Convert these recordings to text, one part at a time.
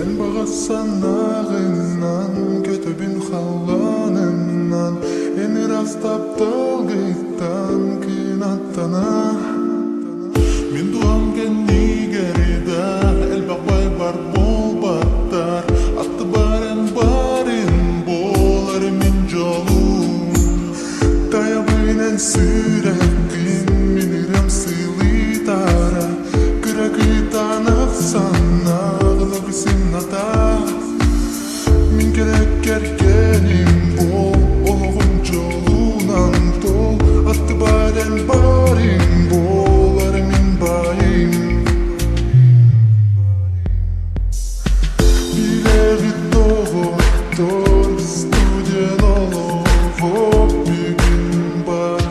En bağıssanağından, kötübün halvanından, en rastap dalgıttan kınattana. Min duam genni gerida, el bakbay bar bol battar, attı barin bolar min jolum. Tayabinen sürekkin, minirem sılitara, kırakıtan afsana. Min gerek gergenim bol, oğlum jolunan tol, attı baren barin bolar min bayim. Bilevi doktor, studyen olup bir gün bar,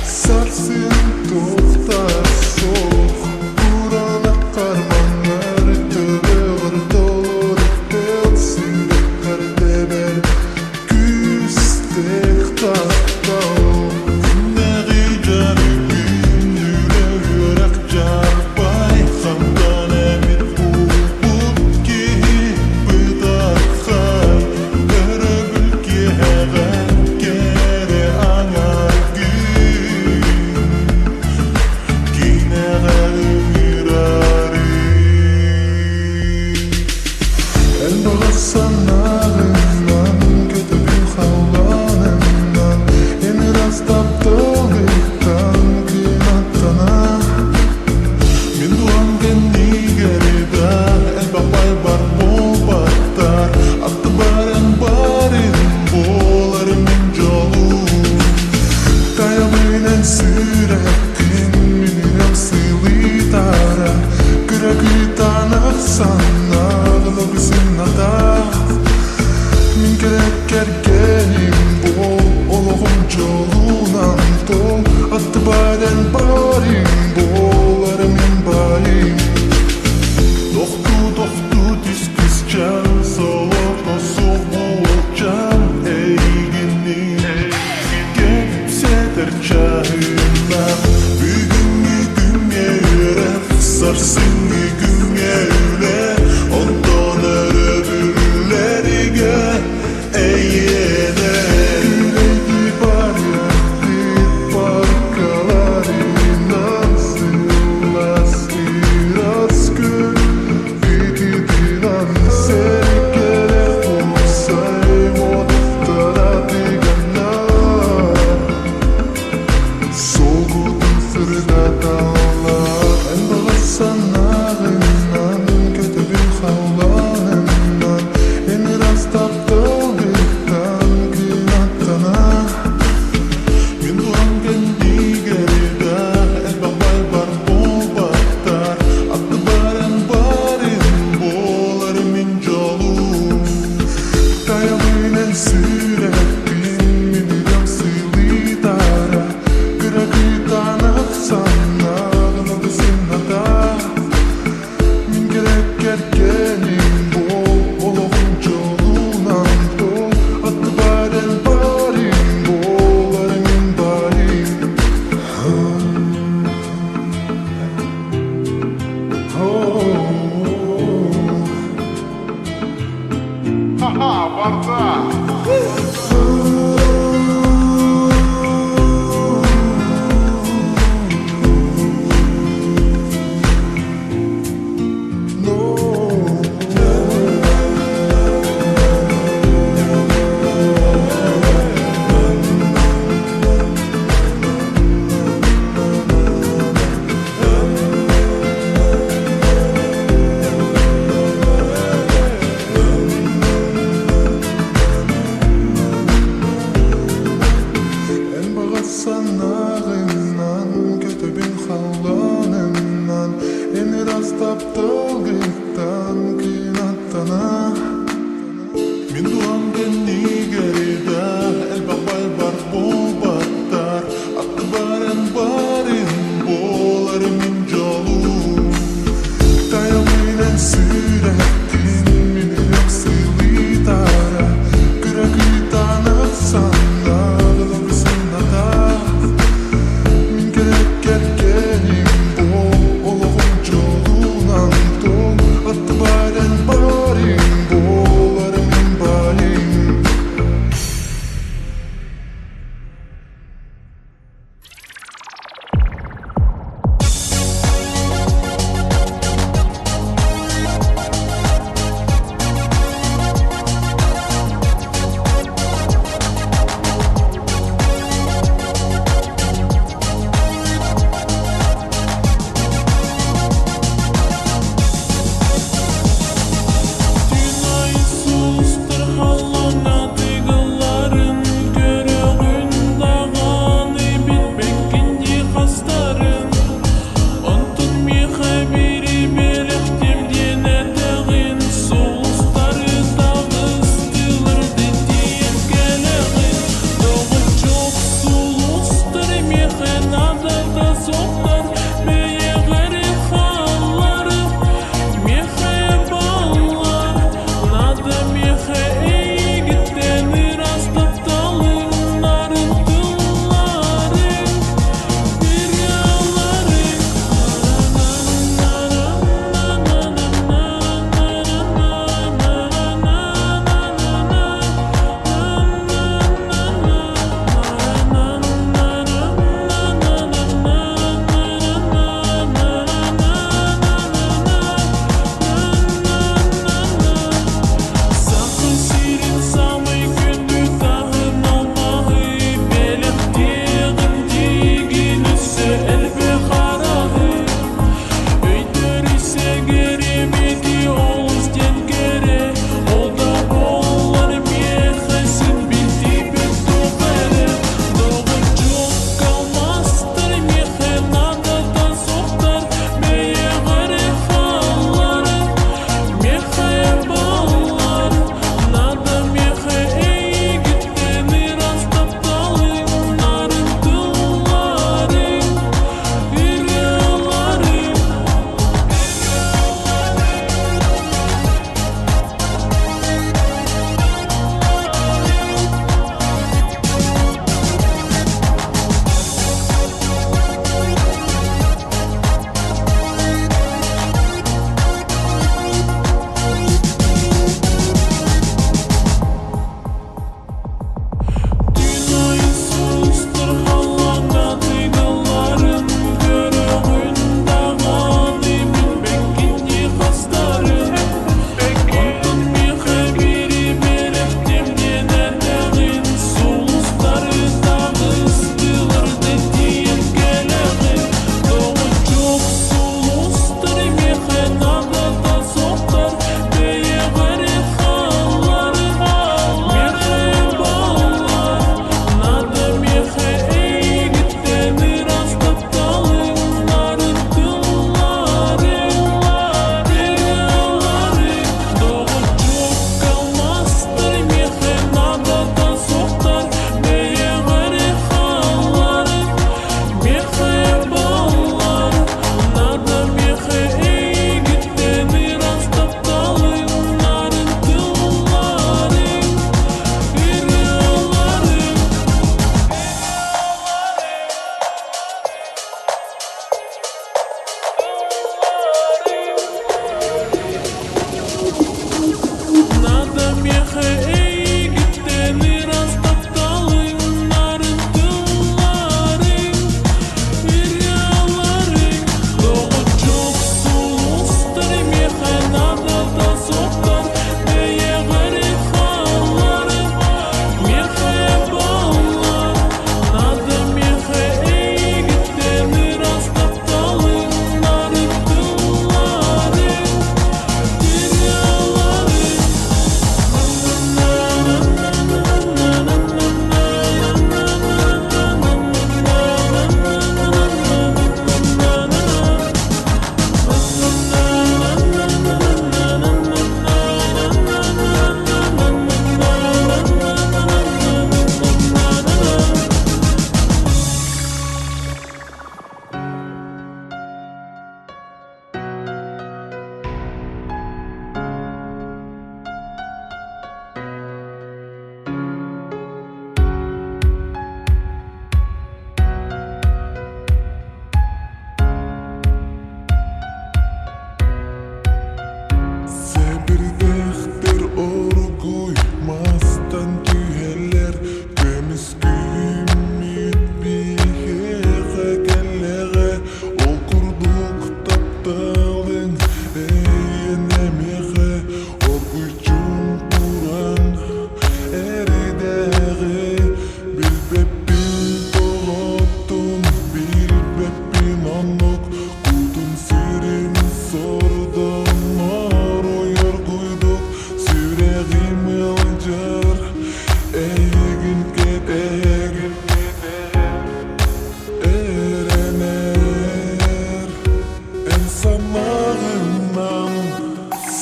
sarsın toktar soğuk, burana karmanlar töbe vardolur. Sanağından, kötübün halvanından, en rastap dalgıttan kınattana. Min duam genni gerida, el bakbay bar bol battar, attı barin bolar min jolum. Tayabinen sürekkin, minirem sılitara, kırakıtan afsana, gılabısın ata. Min gerek gergenim bol, oğlum jolunan tol, attı baden barin bolar min bayim. Doktu diskiscan, soğuk boğulcan, eygini gelip seter çahına. Bugün yürek, sarsın gün yöyle, ondan öbürlerige eyyene. Yüreği var ya, bir parkalarından sığlas biraz gül. Bitidilen seni gerek olsay, mottara diganlar. Soğudu fırına dağlar, en bağıssanağından, kötübün halvanından, en rastap dalgıttan kınattana. Min duam genni gerida, el bakbay bar bol battar, attı barin bolar min jolum. Tayabinen sürekkin, minirem sılitara, kırakıtan afsana, gılabısın ata. Min gerek gergenim bol, oğlum jolunan tol, attı baden barin bolar min bayim. Haha, Barda! En bağıssanağından, kötübün halvanından, en rastap dalgıttan kınattana. Min duam genni gerida, el bakbay bar bol battar, attı barin bolar min jolum. Tayabinen sürekkin, minirem sılitara, kırakıtan afsana, gılabısın ata. Min gerek gergenim bol, oğlum jolunan tol, attı baden barin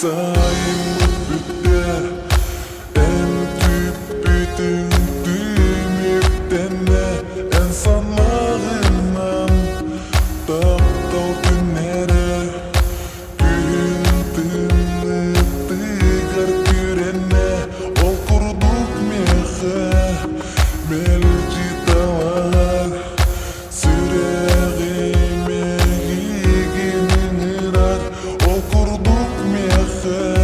sayımı bütte en tüpütün tümüktenne en sanmağından taptal günlere gündümü tıgar kürenne ol kurduk mehe melci davar süreğime giginin ırar ol kurduk mehe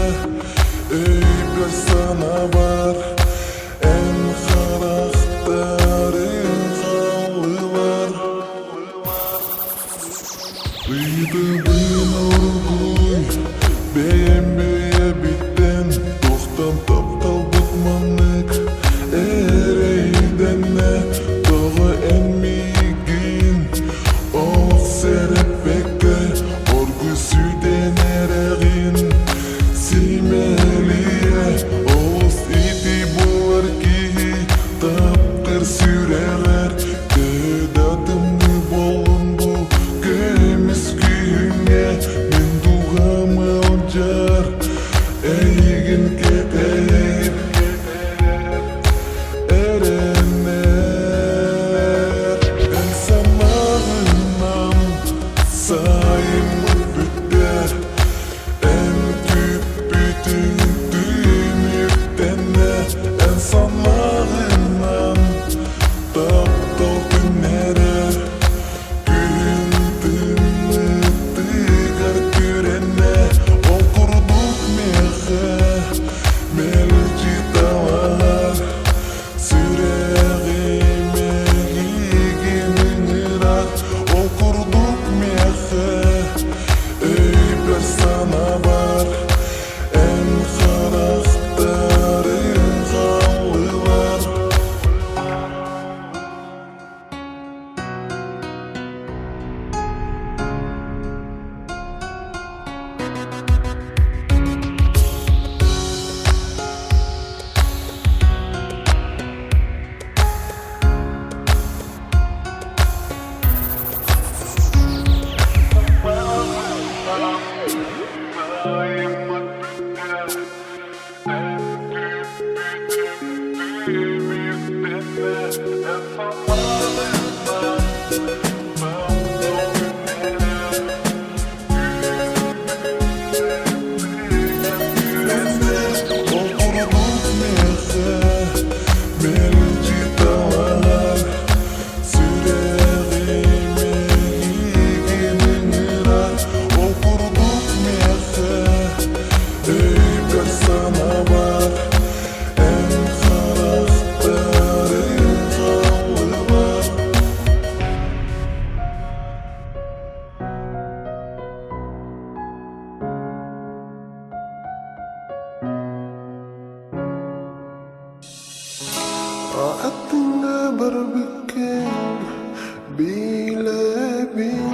ey bir sana var en karaktarı halılar Bıydığın orguy beğenmeye bitten Tohtan taptal bıtmanlık ereydenle Dağı enmigin oğ serepbekke Orgu süden ereğin simeliye Oğuz iti bular ki tapkır süreler Dedadımı bolun bu gömüz güğüne Min duğamı olcar eygin keteyir erenler En samağından sayımı bütter en tüpütün tümüktenle en sanmağından taptal günlere gündümü tıgar kürenne ol kurduk mehe melci davar süreğime giginin ırar ol kurduk mehe ey bir sana var en karaktarı halılar Aklına berbikin bile bin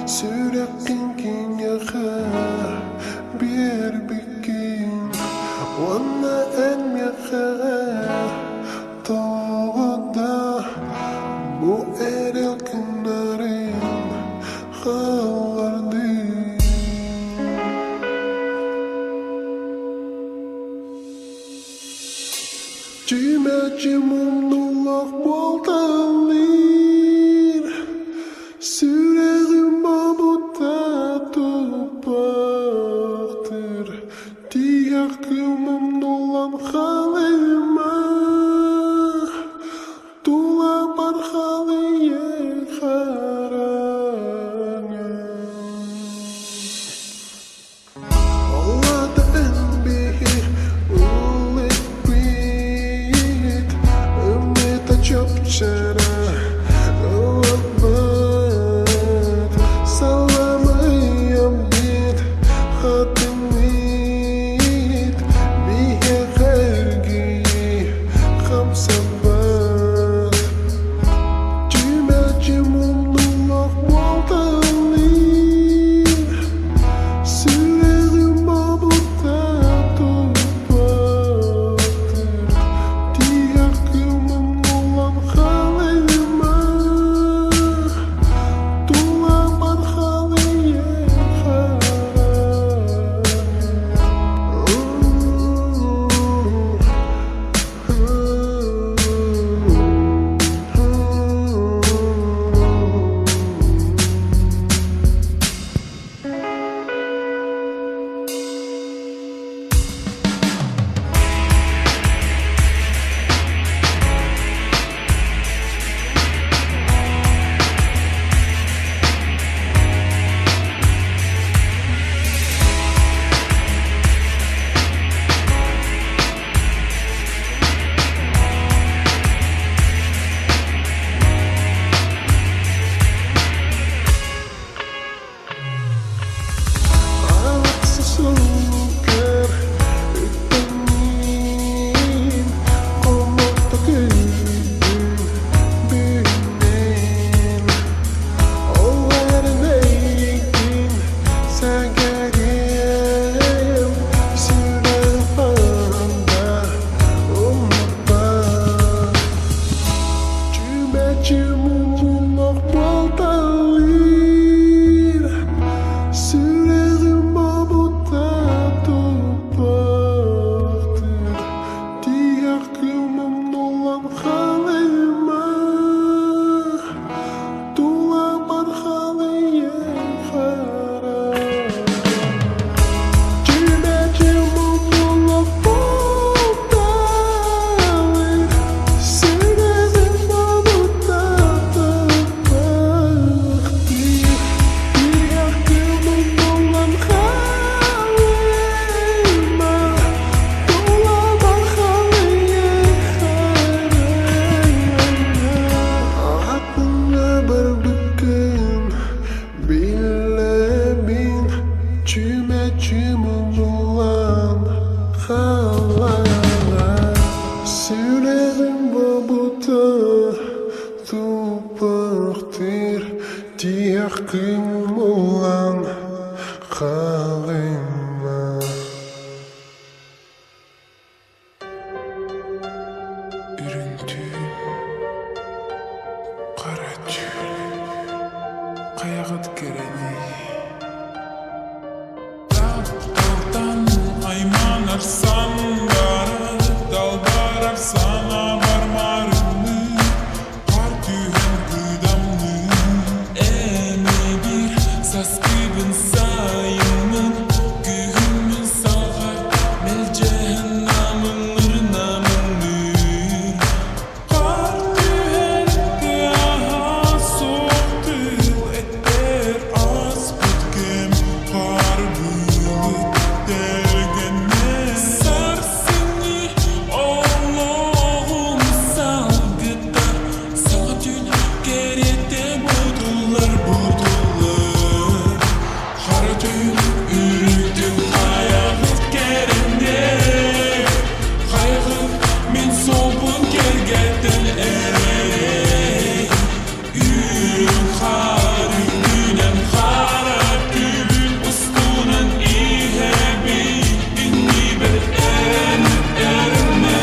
sürekli kin yakar bir bikin wana en yakar toğda bu eril kınarin havardı Cimacımım nulak boltalir Süreğim babutta tupaktır Tiyakımım nulan halima Tula bar haliye karanga Allah'ta en bihi ulik bit Ümmet açıp kalma. Ürüntüm kara tül kayağıt gereni. Dağdan ayman arsan barı dal sana varmarını har tühen gıdamlı eme bir sas gibin sayımın gühümün salgar mel cehennamın namını har tühen gıha soğuktu etter az bitkem har büyük dergene sar seni Allah'ım salgıda sana dün geride budular har tühen ürüktüm hayat gerinde kaygı min sobun gergetten ere yürüm harif günem kara tübün ustunan ihebi inni bir erme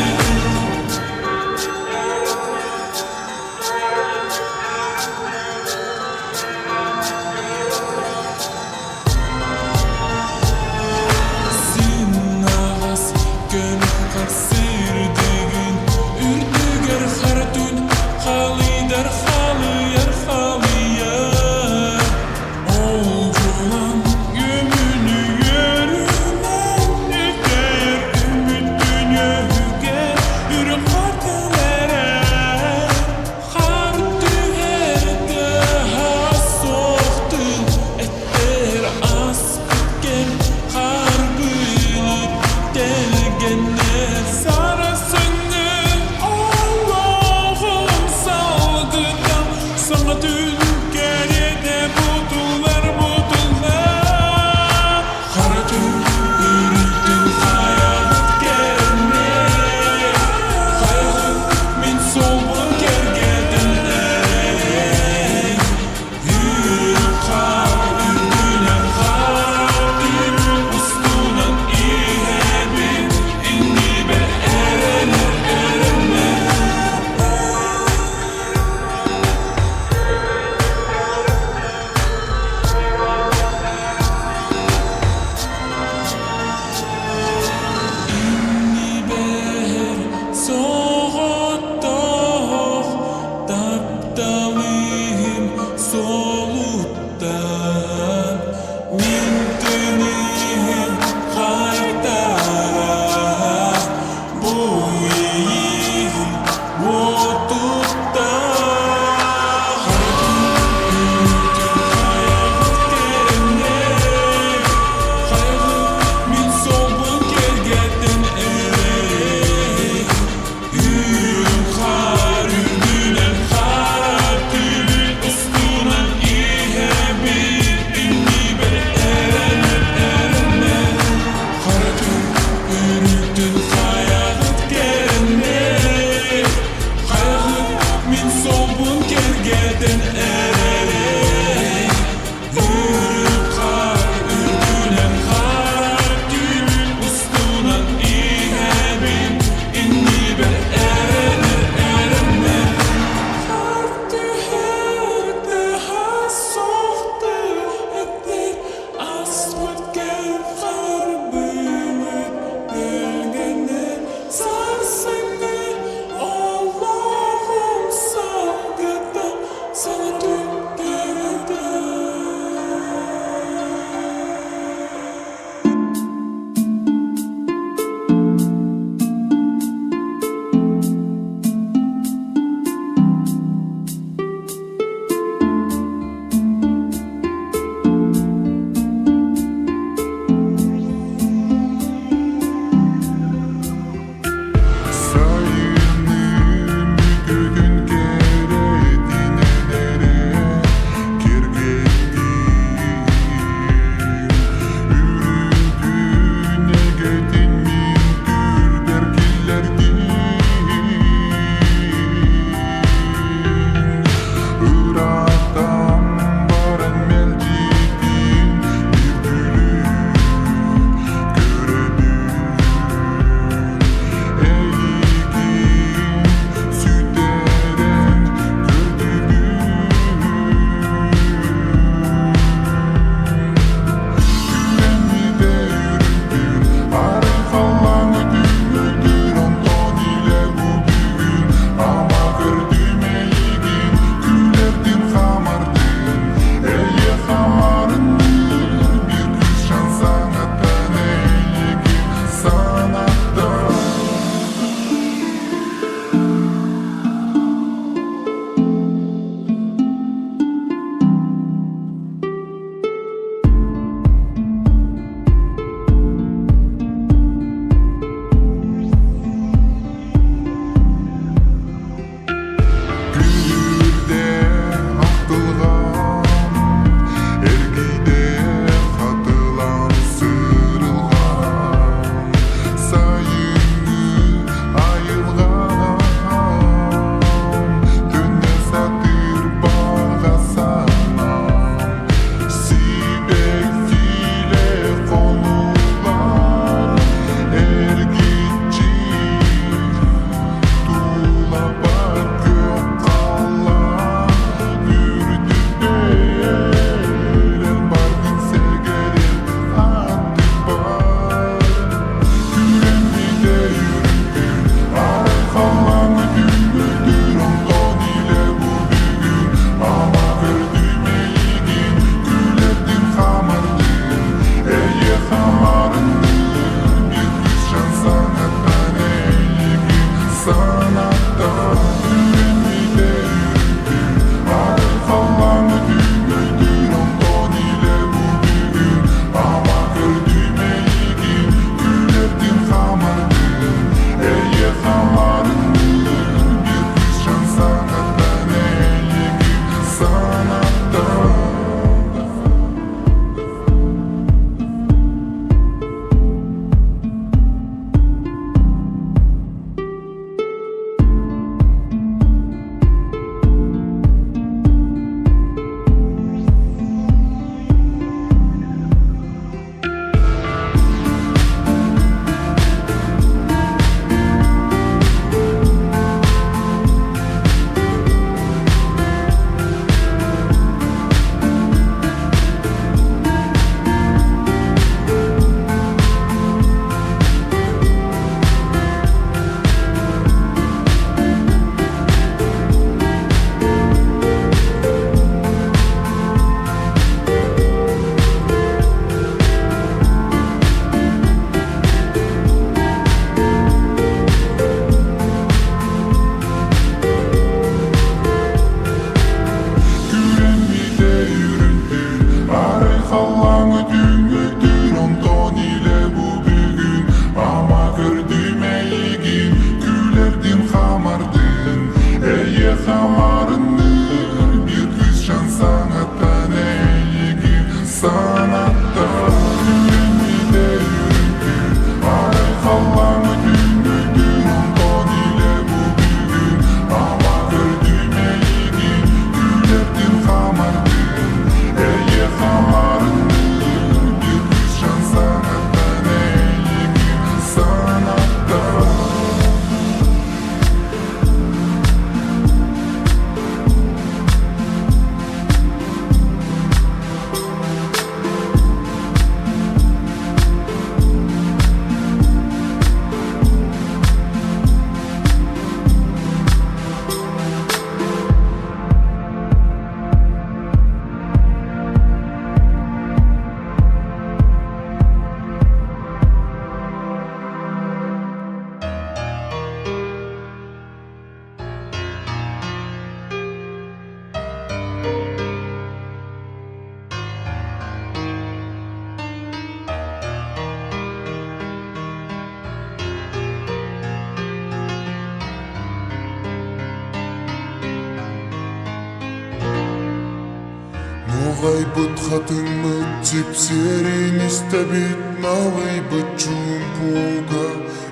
Моғайбыт хатыңмы типсерин истебит налайбыт чумпуга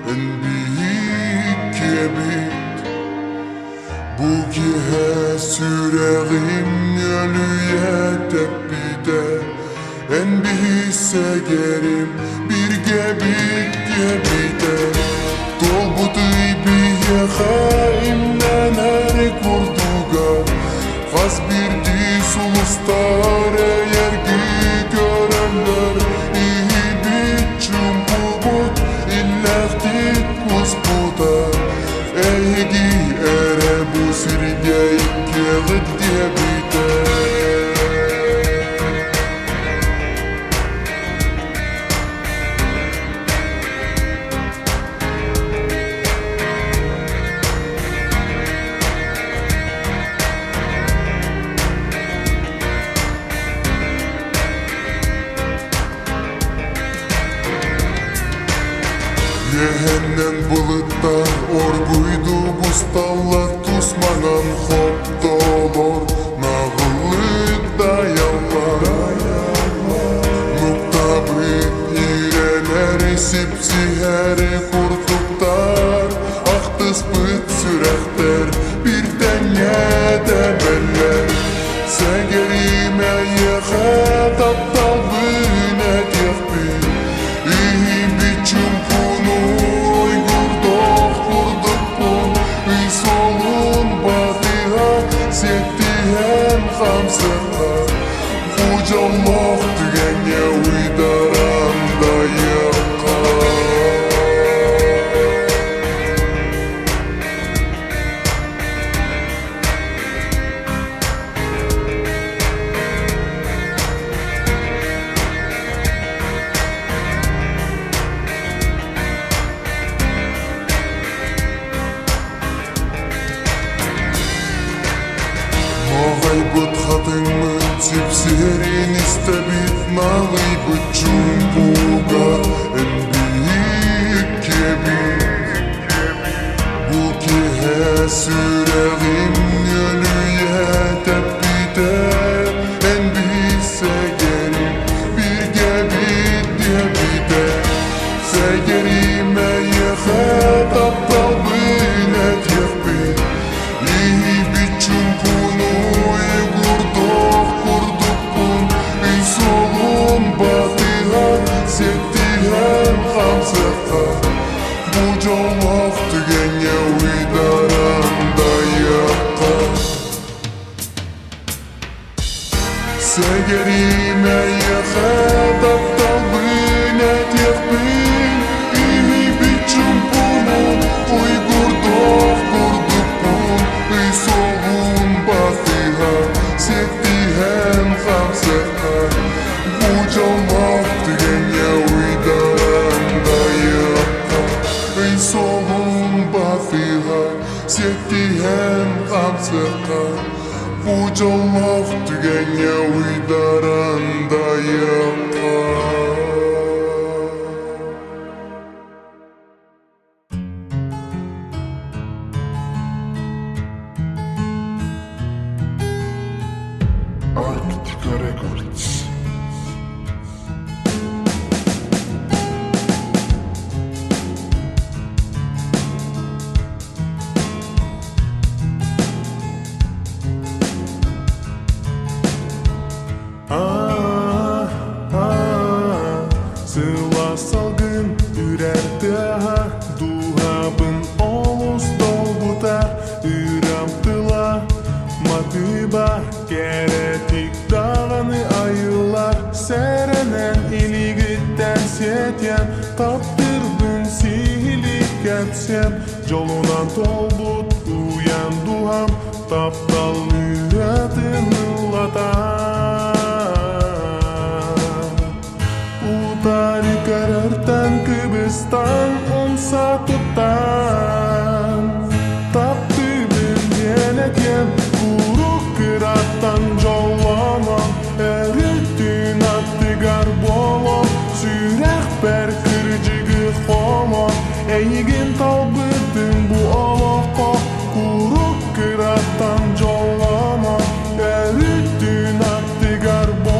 энбиик кебит Бугиhe sürəğim ölüye tepide Enbihisse gerim bir gebit gebide Dolbuduy biye xaimden her kurduga Gaz birdi sulustar yergi görenler İyi bit çumbubut illahtit kuspuda Eygi ere bu sirge ikkeğit diye biter Cehennem bulutlar orguydu bustallar Tusmanan hop dolor nağıllık dayanlar Nuktabı ireler sipsiheri kurtuktar Aktız bıt sürekter bir denge demeller Segerime yehe taptal bünet yekbir İyi biçim Хамсыға Хужалмақ түгенге уйдарам дайыққа Моғайбыт хатыңмы типсерин истебит налайбыт чумпуга энбиик кебит Бугиhe sürəğim ölüye tepide Enbihisse gerim bir gebit debide Segerime yehe taptal bünet yekbit İyi biçim bunu Сеттиһен хамсықа Бужалмақ түгенге уйдарам дайыққа Сәгериме еқе таптал бүйнет еқбін Ими бичім бұнын Уйгурдоқ күрдік бұн Үй солғын батыға Сеттиһен хамсықа Бужалмақ түгенге уйдарам дайыққа Үй солғын батыға Сеттиһен хамсықа Бужалмақ түгенге уйдарам дайыққа Arctica Records Sıla salgın ürerdi Duhabın olus dolbutar Üramtıla matıba Keretik dağını ayılar Serenen iligitten setyen Taptırdın sihilik kepsem Jolunan tolbut uyan duham Taptal müratin ıllatan Utari karartan kıbıstan Onsa tuttan Taptı bir yenetyen Kuruk kırattan jollanan Erüttün attı garbolon Sürek ber kırcıgı homon Eygin talbıdın bu olokko Kuruk kırattan jollanan Erüttün attı garbolon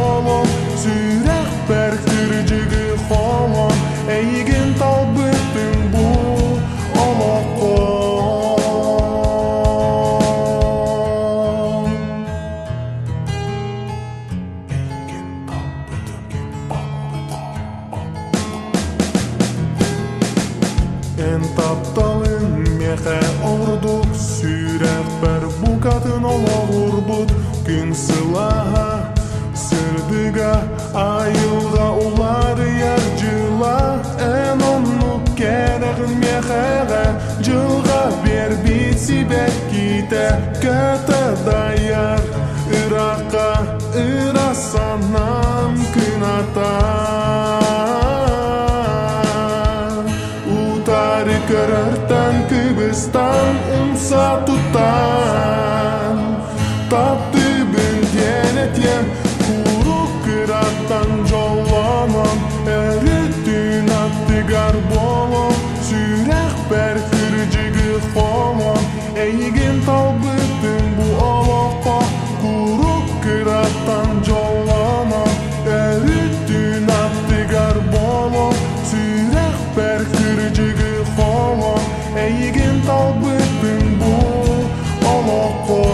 kete dayar Irak'a irasanan kınatan Utari kererten kibistan tutan Taptı ben diyenetyen Kuruk kıratan jollanan Erittin attı garbolon Sürek ber kırıcıgı falan Eygin talbıttın bu alaka Kuruk kıratan jollanan Erittin attı garbolon Sürek ber kırıcıgı falan Eygin talbıttın bu alaka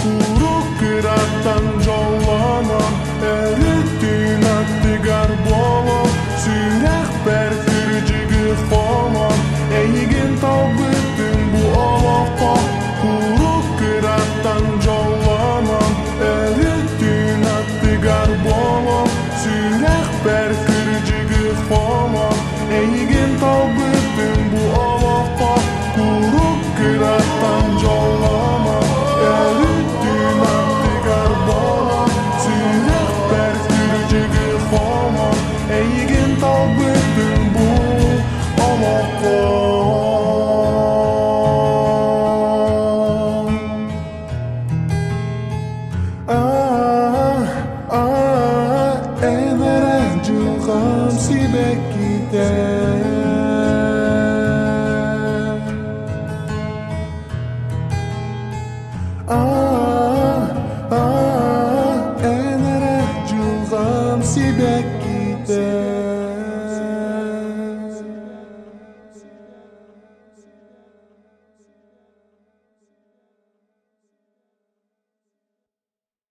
Kuruk kıratan jollanan Erittin attı garbolon Sürek ber kırıcıgı falan Eygin talbıttın bu alaka Kuruk kıratan jollanan Erittin attı garbolon Sürek ber kırıcıgı falan Eygin talbıttın bu alaka Kuruk kıratan jollanan Erittin attı garbolon Sürek ber kırıcıgı falan Eygin talbıttın bu alaka Evere cılgam sibek gider